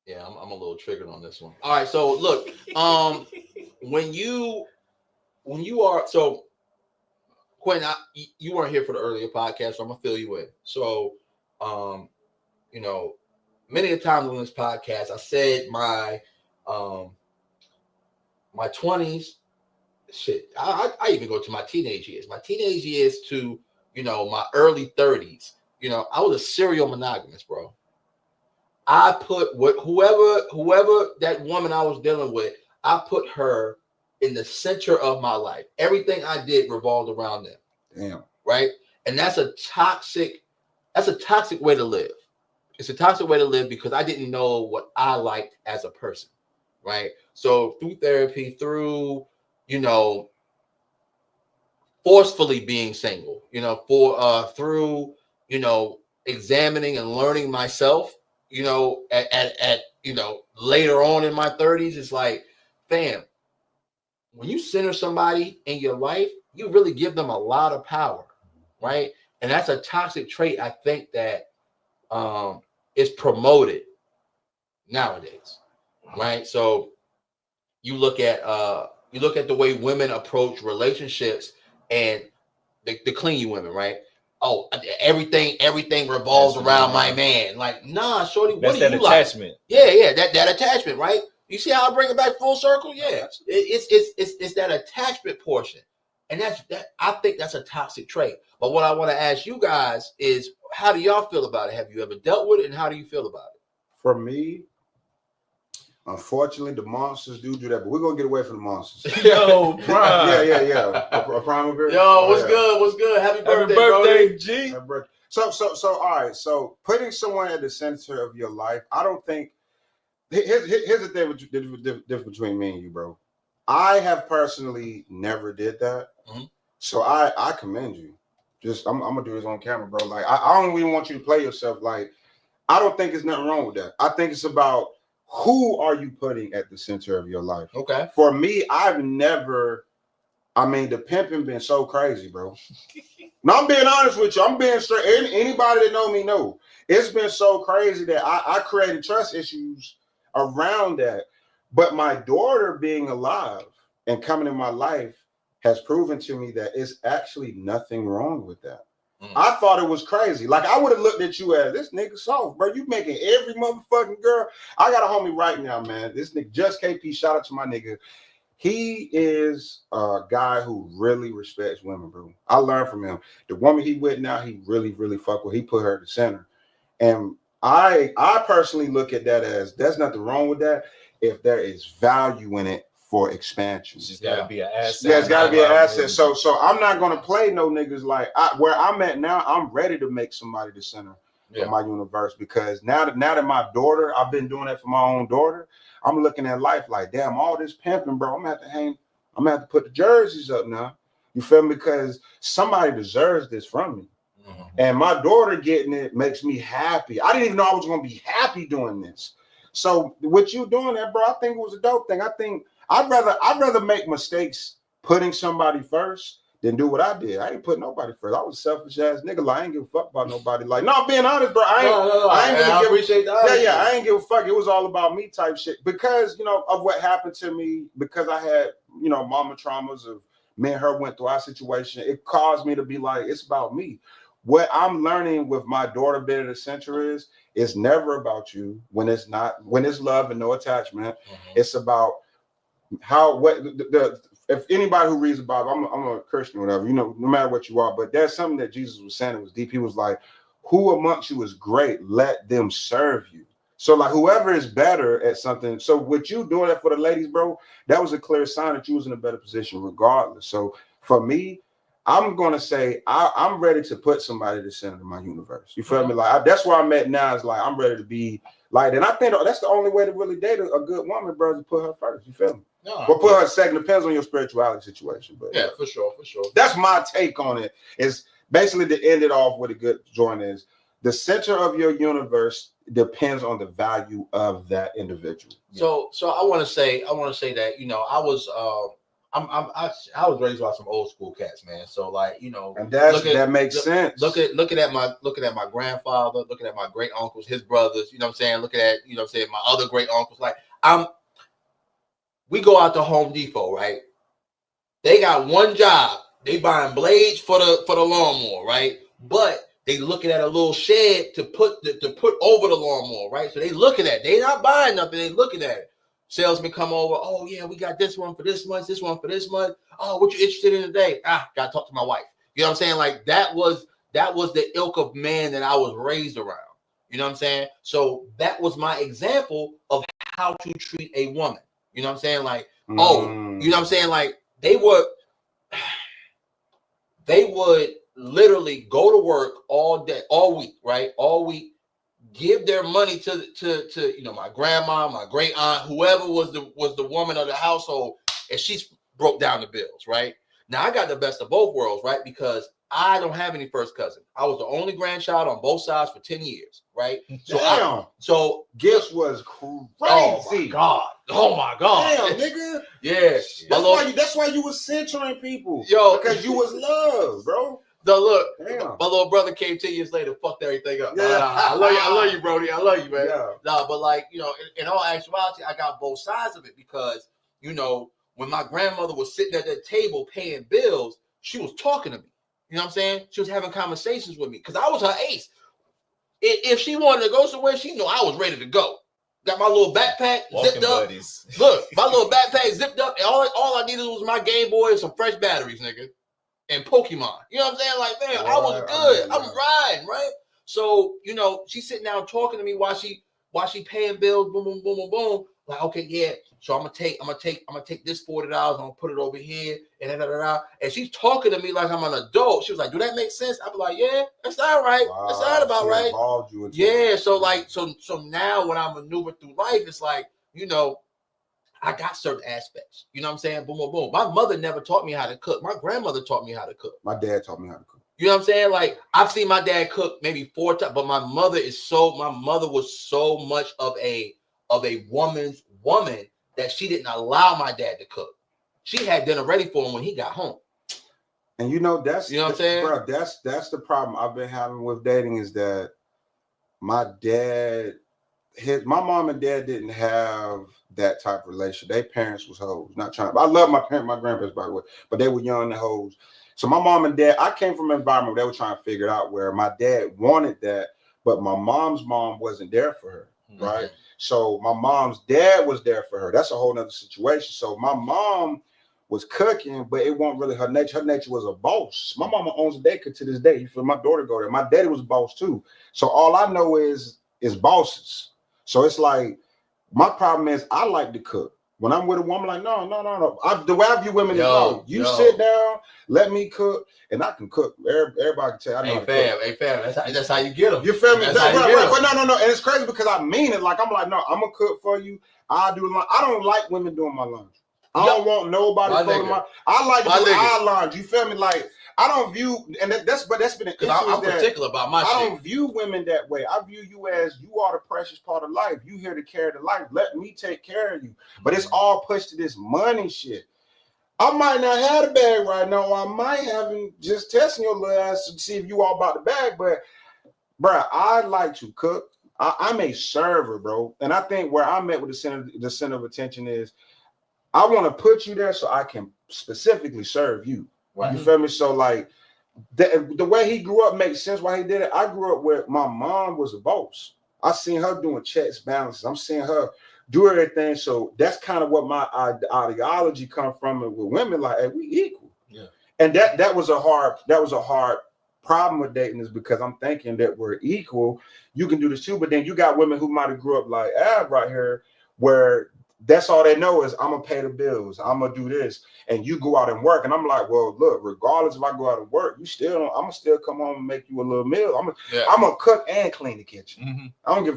Yeah, I'm a little triggered on this one. All right, so look, when you are so Quentin, you weren't here for the earlier podcast, so I'm gonna fill you in. So, um, you know, many a times on this podcast, I said um my 20s. Shit, I even go to my teenage years. My teenage years to my early 30s. I was a serial monogamous, bro. I put whoever that woman I was dealing with, I put her in the center of my life. Everything I did revolved around them. Damn. Right? And that's a toxic way to live. It's a toxic way to live because I didn't know what I liked as a person. Right? So through therapy, through, forcefully being single, through, examining and learning myself, at later on in my 30s, it's like, fam, when you center somebody in your life, you really give them a lot of power, right? And that's a toxic trait I think that is promoted nowadays, right? So you look at the way women approach relationships and the clingy women, right? Oh, everything revolves around my man. Like, nah, shorty, what do you like? Attachment. Yeah, that attachment, right? You see how I bring it back full circle? Yeah, it's that attachment portion, and I think that's a toxic trait. But what I want to ask you guys is, how do y'all feel about it? Have you ever dealt with it, and how do you feel about it? For me, unfortunately, the monsters do that, but we're gonna get away from the monsters. Yo, Prime. Yeah. A Prime girl. Yo, what's good? What's good? Happy birthday, G. Happy birthday. So, all right. So, putting someone at the center of your life, I don't think. Here's the difference between me and you, bro. I have personally never did that, so I commend you. I'm gonna do this on camera, bro. Like, I don't even want you to play yourself. Like, I don't think there's nothing wrong with that. I think it's about who are you putting at the center of your life. Okay. For me, I've never. I mean, the pimping been so crazy, bro. Now, I'm being honest with you. I'm being straight. Anybody that know me know it's been so crazy that I created trust issues around that. But my daughter being alive and coming in my life has proven to me that it's actually nothing wrong with that. I thought it was crazy. Like, I would have looked at you as, this nigga soft, bro. You making every motherfucking girl. I got a homie right now, man. This nigga, Just KP, shout out to my nigga. He is a guy who really respects women, bro. I learned from him. The woman he with now, he really, really fuck with. He put her at the center. And I personally look at that as, there's nothing wrong with that if there is value in it for expansion. It's just gotta be an asset. Yeah, it's gotta be an asset. So I'm not gonna play no niggas like where I'm at now. I'm ready to make somebody the center of my universe, because now that my daughter, I've been doing that for my own daughter. I'm looking at life like, damn, all this pimping, bro. I'm gonna have to put the jerseys up now. You feel me? Because somebody deserves this from me. And my daughter getting it makes me happy. I didn't even know I was gonna be happy doing this. So with you doing that, bro, I think it was a dope thing. I think I'd rather make mistakes putting somebody first than do what I did. I ain't put nobody first. I was a selfish ass nigga. Like, I ain't give a fuck about nobody. Like, no, I'm being honest, bro. I appreciate that. Yeah, I ain't give a fuck. It was all about me type shit. Because, of what happened to me, because I had, mama traumas of me and her went through our situation. It caused me to be like, it's about me. What I'm learning with my daughter being in the center is, it's never about you when it's love and no attachment. It's about if anybody who reads the Bible, I'm a Christian or whatever, no matter what you are, but there's something that Jesus was saying that was deep. He was like, who amongst you is great, let them serve you. So like, whoever is better at something. So with you doing that for the ladies, bro, that was a clear sign that you was in a better position regardless. So for me, I'm going to say I'm ready to put somebody at the center of my universe. You feel me? Like, that's where I'm at now, is like, I'm ready to be like, and I think that's the only way to really date a good woman, bro, is to put her first. You feel me? No, but put her second. Depends on your spirituality situation. But yeah, for sure. That's my take on it. Is basically to end it off with a good joint is, the center of your universe depends on the value of that individual. So I want to say that, I was I was raised by some old school cats, man. So like, you know, and that makes sense. Looking at my grandfather, looking at my great uncles, his brothers. You know what I'm saying? Looking at my other great uncles. Like we go out to Home Depot, right? They got one job. They buying blades for the lawnmower, right? But they looking at a little shed to put over the lawnmower, right? So they looking at it. They not buying nothing. They looking at it. Salesman come over. Oh yeah, we got this one for this month. This one for this month. Oh, what you interested in today? Gotta talk to my wife. You know what I'm saying? Like that was the ilk of man that I was raised around. You know what I'm saying? So that was my example of how to treat a woman. You know what I'm saying? Like, you know what I'm saying? Like they would literally go to work all day, all week, right? All week. Give their money to my grandma, my great aunt, whoever was the woman of the household, and she broke down the bills, right? Now I got the best of both worlds, right? Because I don't have any first cousin. I was the only grandchild on both sides for 10 years, right? So gifts was crazy. Oh my God. Damn, nigga. Yeah. That's why you was censoring people. Yo, because you was loved, bro. So look, damn. My little brother came 10 years later, fucked everything up. Yeah. I love you, Brody. I love you, man. Yeah. No, but like, in all actuality, I got both sides of it because, when my grandmother was sitting at that table paying bills, she was talking to me. You know what I'm saying? She was having conversations with me because I was her ace. If she wanted to go somewhere, she knew I was ready to go. Got my little backpack zipped up. Buddies. Look, my little backpack zipped up, and all I needed was my Game Boy and some fresh batteries, nigga. And Pokemon. You know what I'm saying? Like, man, I was good. I'm riding, right? So, she's sitting down talking to me while she paying bills, boom, boom, boom, boom, boom. Like, okay, yeah. So I'm gonna take this $40, I'm gonna put it over here, and da. And she's talking to me like I'm an adult. She was like, "Do that make sense?" I'm like, "Yeah, that's all right. Wow, that's all about right." Yeah. So like, so now when I maneuver through life, it's like, I got certain aspects. You know what I'm saying? Boom, boom, boom. My mother never taught me how to cook. My grandmother taught me how to cook. My dad taught me how to cook. You know what I'm saying? Like, I've seen my dad cook maybe 4 times, but my mother was so much of a woman's woman that she didn't allow my dad to cook. She had dinner ready for him when he got home. And that's what I'm saying? Bro, that's the problem I've been having with dating is that my mom and dad didn't have that type of relationship. Their parents was hoes. I love my grandparents, by the way, but they were young and hoes. So my mom and dad, I came from an environment where they were trying to figure it out where my dad wanted that, but my mom's mom wasn't there for her, right? So my mom's dad was there for her. That's a whole nother situation. So my mom was cooking, but it wasn't really her nature. Her nature was a boss. My mama owns a daycare to this day. You feel my daughter go there. My daddy was a boss too. So all I know is bosses. So it's like, my problem is I like to cook. When I'm with a woman, like, no. The way I view women is, you sit down, let me cook, and I can cook. Everybody can tell I know how to cook. Hey, fam, that's how you get them. You feel me? Right. No. And it's crazy because I mean it. Like, I'm like, no, I'm going to cook for you. I don't like women doing my laundry. I don't want nobody folding my. I like to do our laundry. You feel me? Like, I don't view, and that's been an issue. I'm particular about my shit. I don't view women that way. I view you as you are the precious part of life. You here to carry the life. Let me take care of you. But it's all pushed to this money shit. I might not have the bag right now. I might have just testing your little ass to see if you all about the bag. But, bro, I like to cook. I'm a server, bro. And I think where I'm at with the center of attention is I want to put you there so I can specifically serve you. Right. You feel me? So like the way he grew up makes sense why he did it. I grew up where my mom was a boss. I seen her doing checks, balances. I'm seeing her do everything. So that's kind of what my ideology come from with women. Like, hey, we equal. Yeah. And that was a hard problem with dating is because I'm thinking that we're equal. You can do this too, but then you got women who might have grew up like Ab right here, where that's all they know is I'm gonna pay the bills. I'm gonna do this, and you go out and work. And I'm like, well, look, regardless if I go out and work, I'm gonna still come home and make you a little meal. I'm gonna cook and clean the kitchen. Mm-hmm.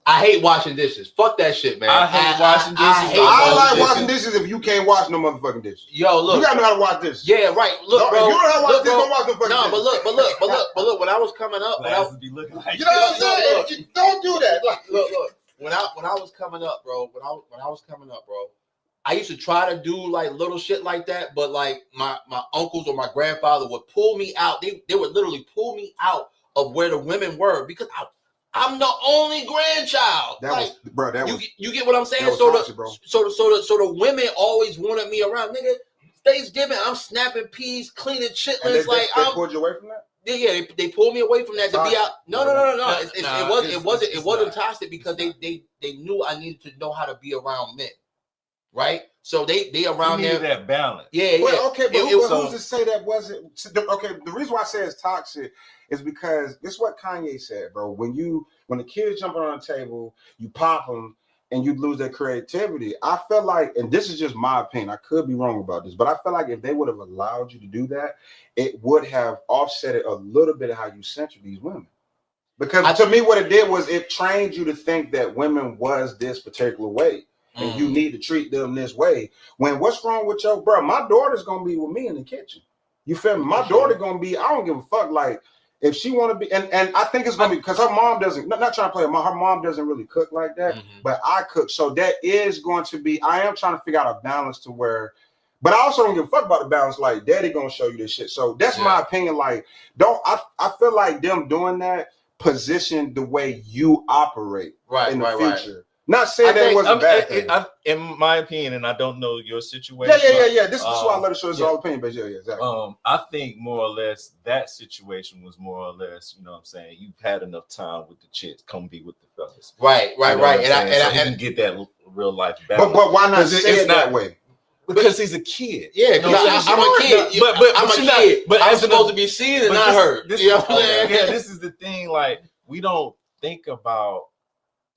I hate washing dishes. Fuck that shit, man. I hate washing dishes. I like washing dishes if you can't wash no motherfucking dishes. Yo, look, you gotta know how to wash dishes. Yeah, right. Look, bro. If you don't know how to wash dishes, don't wash no fucking dishes. No, but look. When I was coming up, you know what I'm saying? Don't do that. Look. When I was coming up, bro. I used to try to do like little shit like that, but like my uncles or my grandfather would pull me out. They would literally pull me out of where the women were because I'm the only grandchild. That like, was, bro. That was. You get what I'm saying? So toxic, bro. So the women always wanted me around, nigga. Thanksgiving, I'm snapping peas, cleaning chitlins. They pulled you away from that. Yeah, they pulled me away from that to be out. No. It wasn't toxic because they knew I needed to know how to be around men, right? So they around there that balance. Yeah. Okay, but who's to say that wasn't? Okay, the reason why I say it's toxic is because this is what Kanye said, bro. When the kids jumping on the table, you pop them and you lose their creativity. I feel like, and this is just my opinion, I could be wrong about this, but I feel like if they would have allowed you to do that, it would have offset it a little bit of how you censor these women. Because to me, what it did was it trained you to think that women was this particular way. And you need to treat them this way. When what's wrong with your bro? My daughter's gonna be with me in the kitchen. You feel me? My daughter gonna be. I don't give a fuck. Like if she want to be, and I think it's gonna be because her mom doesn't. Not trying to play. Her mom doesn't really cook like that. But I cook, so that is going to be. I am trying to figure out a balance to where. But I also don't give a fuck about the balance. Like daddy gonna show you this shit. So that's my opinion. Like I feel like them doing that position the way you operate in the future. Right. Not saying that it was a bad thing. In my opinion, and I don't know your situation. Yeah. This is why I let it show it's all opinion, but yeah, exactly. I think more or less that situation was more or less, you know what I'm saying, you've had enough time with the chicks, come be with the fellas. Right. And I can get that real life balance. But why not say it that way? Because he's a kid. Yeah, because I'm a kid. I'm a kid. But I'm supposed to be seen and not heard. You know what I'm saying? Yeah, this is the thing. Like, we don't think about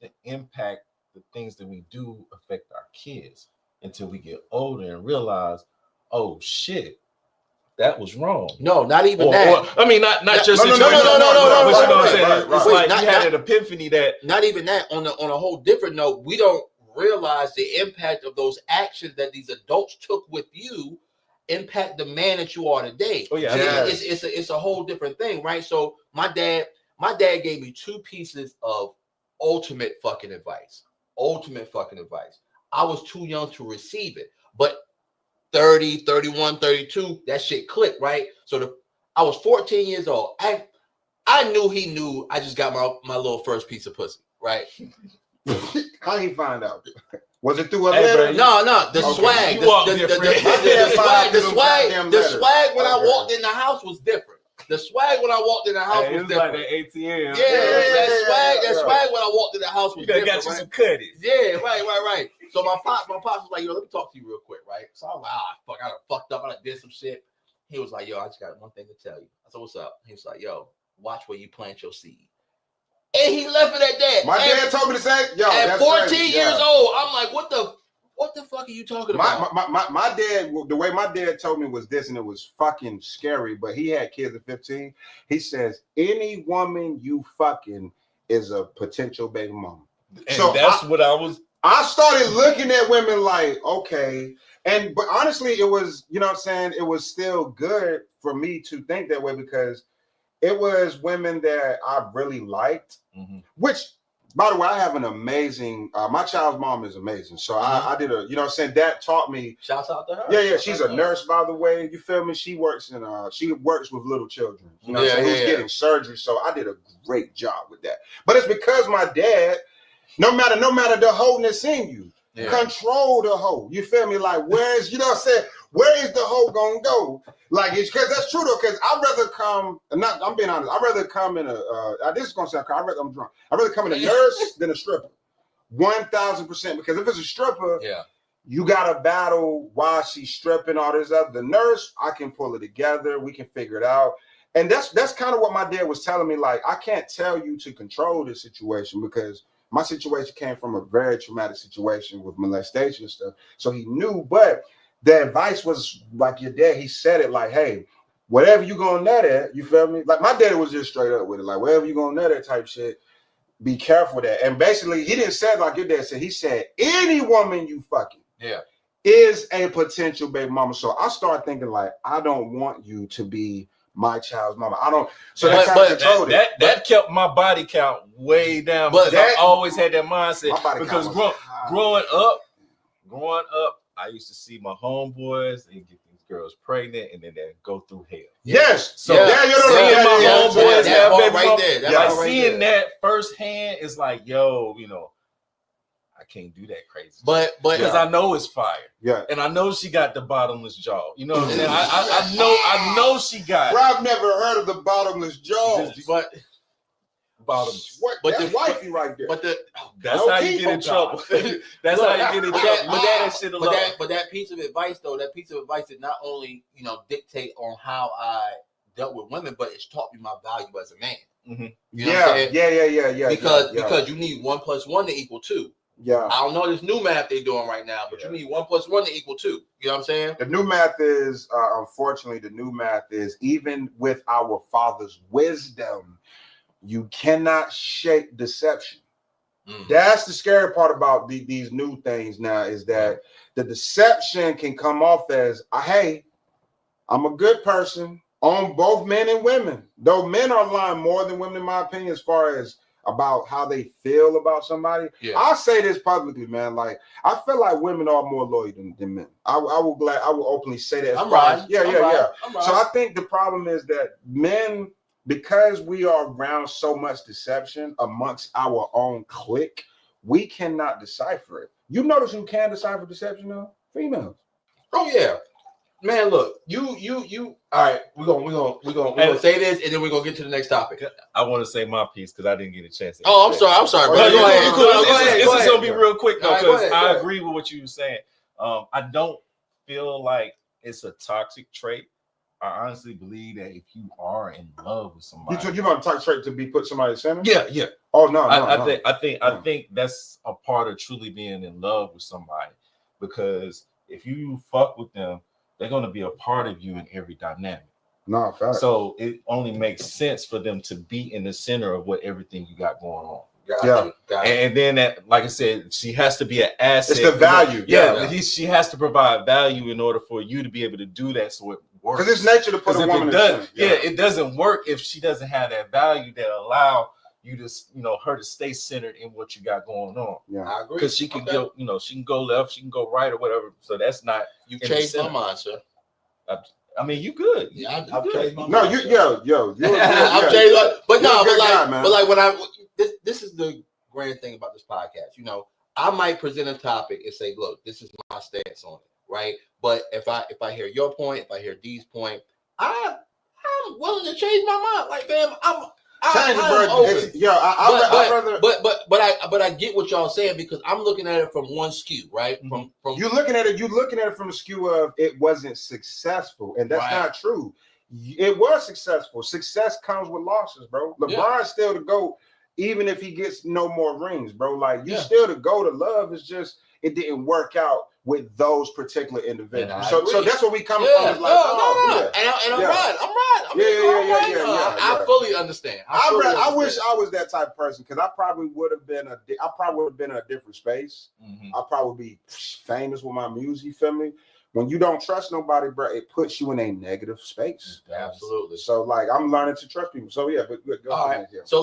the impact the things that we do affect our kids until we get older and realize, oh shit, that was wrong. No, not even that. I mean, not your situation. No. But you know what I'm saying? It's like you had an epiphany that. Not even that. On a whole different note, we don't realize the impact of those actions that these adults took with you impact the man that you are today. Oh yeah, it's a whole different thing, right? So my dad gave me 2 pieces of ultimate fucking advice. I was too young to receive it, but 30, 31, 32, that shit clicked, right? So I was 14 years old. I knew he knew I just got my little first piece of pussy, right? How he find out? Was it through a letter? No. The swag. The swag when I walked in the house was different. The swag when I walked in the house was different. Like the ATM. That swag when I walked in the house was different. Got you some cutties. Yeah, right. So my pops was like, yo, let me talk to you real quick, right? So I was like, fuck, I done fucked up. I done did some shit. He was like, yo, I just got one thing to tell you. I said, what's up? He was like, yo, watch where you plant your seed. And he left it at that. My dad told me to say, yo, at 14 years old, I'm like, what the fuck are you talking about? My dad, the way my dad told me was this, and it was fucking scary, but he had kids at 15. He says, any woman you fucking is a potential baby mama. And so that's what I started looking at women like, okay. But honestly, it was, you know what I'm saying? It was still good for me to think that way because it was women that I really liked, which, by the way, I have an amazing, my child's mom is amazing. So I did you know what I'm saying? That taught me. Shouts out to her. Yeah. She's a nurse, by the way. You feel me? She works with little children. You know what I'm saying? Who's getting surgery. So I did a great job with that. But it's because my dad, no matter the wholeness in you, control the hoe. You feel me? Like, where's, you know what I'm saying? Where is the hoe gonna go? Like, it's because that's true though. Because I'd rather come. I'm being honest. I'd rather come in this is gonna sound. I'm drunk. I'd rather come in a nurse than a stripper. 1,000%. Because if it's a stripper, you gotta battle while she's stripping all this up. The nurse, I can pull it together. We can figure it out. And that's kind of what my dad was telling me. Like, I can't tell you to control this situation because my situation came from a very traumatic situation with molestation and stuff. So he knew, but the advice was like your dad, he said it like, hey, whatever you gonna nut at, you feel me? Like my daddy was just straight up with it, like whatever you gonna nut at type shit, be careful with that. And basically he didn't say it like your dad said, he said, any woman you fucking is a potential baby mama. So I started thinking like, I don't want you to be my child's mama. I don't. So that's how I controlled it. That kept my body count way down. But I always had that mindset because growing up, I used to see my homeboys, they get these girls pregnant, and then they go through hell. Yes. So yeah, you know seeing my homeboys that have part baby right mama, there. That like part right seeing there. that firsthand is like, yo, you know, I can't do that crazy. But because I know it's fire. Yeah. And I know she got the bottomless jaw. You know what I'm saying? I know she got. Bro, I've never heard of the bottomless jaw. But bottomless. What? But That's the- wifey right there. but the That's how you get in trouble. That's Look, how you get in but trouble. that- but that piece of advice though, that piece of advice did not only dictate on how I dealt with women, but it's taught me my value as a man. Mm-hmm. You know what I'm saying? Yeah. Because you need 1 + 1 to equal 2. Yeah. I don't know this new math they're doing right now, but you need 1 + 1 to equal 2. You know what I'm saying? The new math is, unfortunately, even with our Father's wisdom, you cannot shake deception. That's the scary part about these new things now, is that the deception can come off as, hey, I'm a good person on both men and women. Though men are lying more than women, in my opinion, as far as about how they feel about somebody. Yeah. I'll say this publicly, man. Like, I feel like women are more loyal than men. I will openly say that. I'm right. Yeah. So I think the problem is that men, because we are around so much deception amongst our own clique, we cannot decipher it. You notice who can decipher deception though? Females. Oh yeah. Man, look, you. All right, we're gonna say this, and then we're gonna get to the next topic. I want to say my piece because I didn't get a chance. I'm sorry. Go ahead. This is gonna be real quick though, because I agree with what you were saying. I don't feel like it's a toxic trait. I honestly believe that if you are in love with somebody, you want a toxic trait to be put somebody in center? Yeah. Oh no, I think that's a part of truly being in love with somebody, because if you fuck with them, they're going to be a part of you in every dynamic. No, fact. So it only makes sense for them to be in the center of what everything you got going on. And then that, like I said, she has to be an asset. It's the value. She has to provide value in order for you to be able to do that, so it works. Because it's nature to put a woman in center. It doesn't work if she doesn't have that value that allow you to, her to stay centered in what you got going on. Yeah, I agree. Because she can go, she can go left, she can go right or whatever. So that's not. You changed my mind, sir. I mean, you good. Yeah, I've changed my mind. No, I've changed, but when this is the grand thing about this podcast. I might present a topic and say, look, this is my stance on it, right? But if I hear your point, if I hear D's point, I'm willing to change my mind. Like, fam, I get what y'all saying, because I'm looking at it from one skew, right? From you're looking at it from a skew of it wasn't successful, and that's not true. It was successful. Success comes with losses, bro. LeBron's still the GOAT, even if he gets no more rings, bro. Like, you still the GOAT of love. It's just it didn't work out with those particular individuals. So that's what we come from. Is like, I'm right. I fully understand. I wish I was that type of person, because I probably would have been in a different space. I probably would be famous with my music. You feel me? When you don't trust nobody, bro, it puts you in a negative space. Absolutely. So, like, I'm learning to trust people. So yeah, but go ahead. So